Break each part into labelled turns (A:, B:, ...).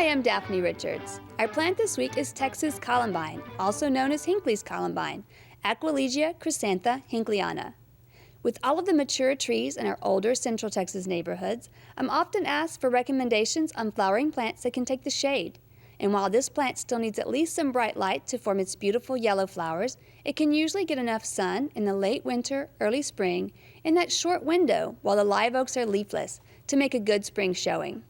A: Hi, I'm Daphne Richards. Our plant this week is Texas columbine, also known as Hinckley's columbine, Aquilegia chrysantha hinckleyana. With all of the mature trees in our older Central Texas neighborhoods, I'm often asked for recommendations on flowering plants that can take the shade. And while this plant still needs at least some bright light to form its beautiful yellow flowers, it can usually get enough sun in the late winter, early spring, in that short window while the live oaks are leafless, to make a good spring showing.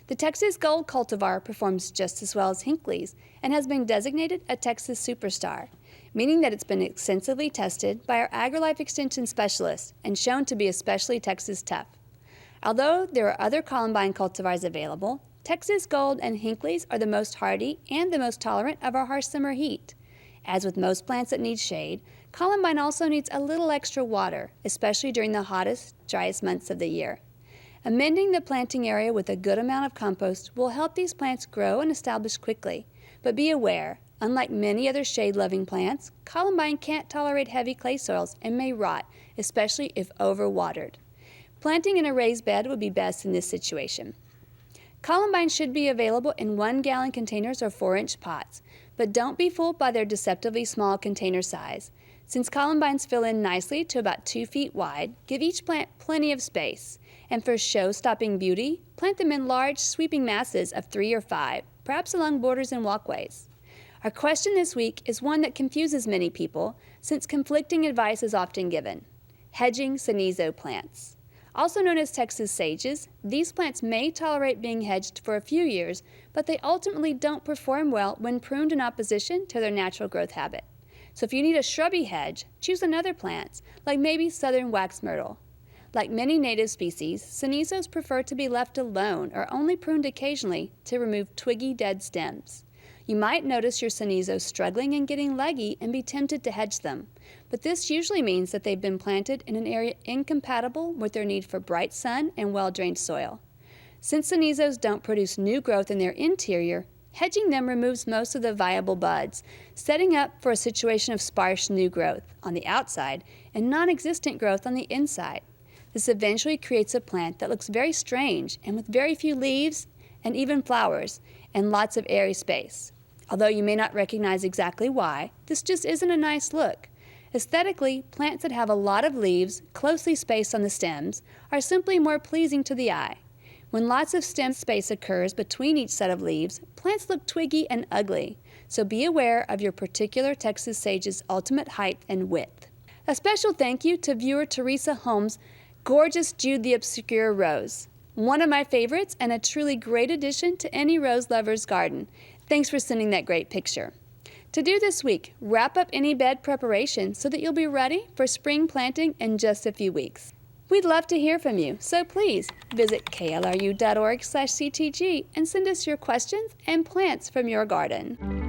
A: The Texas Gold cultivar performs just as well as Hinckley's and has been designated a Texas superstar, meaning that it's been extensively tested by our AgriLife Extension specialists and shown to be especially Texas tough. Although there are other columbine cultivars available, Texas Gold and Hinckley's are the most hardy and the most tolerant of our harsh summer heat. As with most plants that need shade, columbine also needs a little extra water, especially during the hottest, driest months of the year. Amending the planting area with a good amount of compost will help these plants grow and establish quickly. But be aware, unlike many other shade-loving plants, columbine can't tolerate heavy clay soils and may rot, especially if overwatered. Planting in a raised bed would be best in this situation. Columbine should be available in 1-gallon containers or 4-inch pots, but don't be fooled by their deceptively small container size. Since columbines fill in nicely to about 2 feet wide, give each plant plenty of space. And for show-stopping beauty, plant them in large, sweeping masses of 3 or 5, perhaps along borders and walkways. Our question this week is one that confuses many people, since conflicting advice is often given. Hedging cenizo plants. Also known as Texas sages, these plants may tolerate being hedged for a few years, but they ultimately don't perform well when pruned in opposition to their natural growth habit. So if you need a shrubby hedge, choose another plant, like maybe southern wax myrtle. Like many native species, cenizos prefer to be left alone or only pruned occasionally to remove twiggy dead stems. You might notice your cenizos struggling and getting leggy and be tempted to hedge them, but this usually means that they've been planted in an area incompatible with their need for bright sun and well-drained soil. Since cenizos don't produce new growth in their interior, hedging them removes most of the viable buds, setting up for a situation of sparse new growth on the outside and non-existent growth on the inside. This eventually creates a plant that looks very strange and with very few leaves and even flowers and lots of airy space. Although you may not recognize exactly why, this just isn't a nice look. Aesthetically, plants that have a lot of leaves closely spaced on the stems are simply more pleasing to the eye. When lots of stem space occurs between each set of leaves, plants look twiggy and ugly, so be aware of your particular Texas sage's ultimate height and width. A special thank you to viewer Teresa Holmes' gorgeous Jude the Obscure rose. One of my favorites and a truly great addition to any rose lover's garden. Thanks for sending that great picture. To do this week, wrap up any bed preparation so that you'll be ready for spring planting in just a few weeks. We'd love to hear from you, so please visit klru.org/ctg and send us your questions and plants from your garden.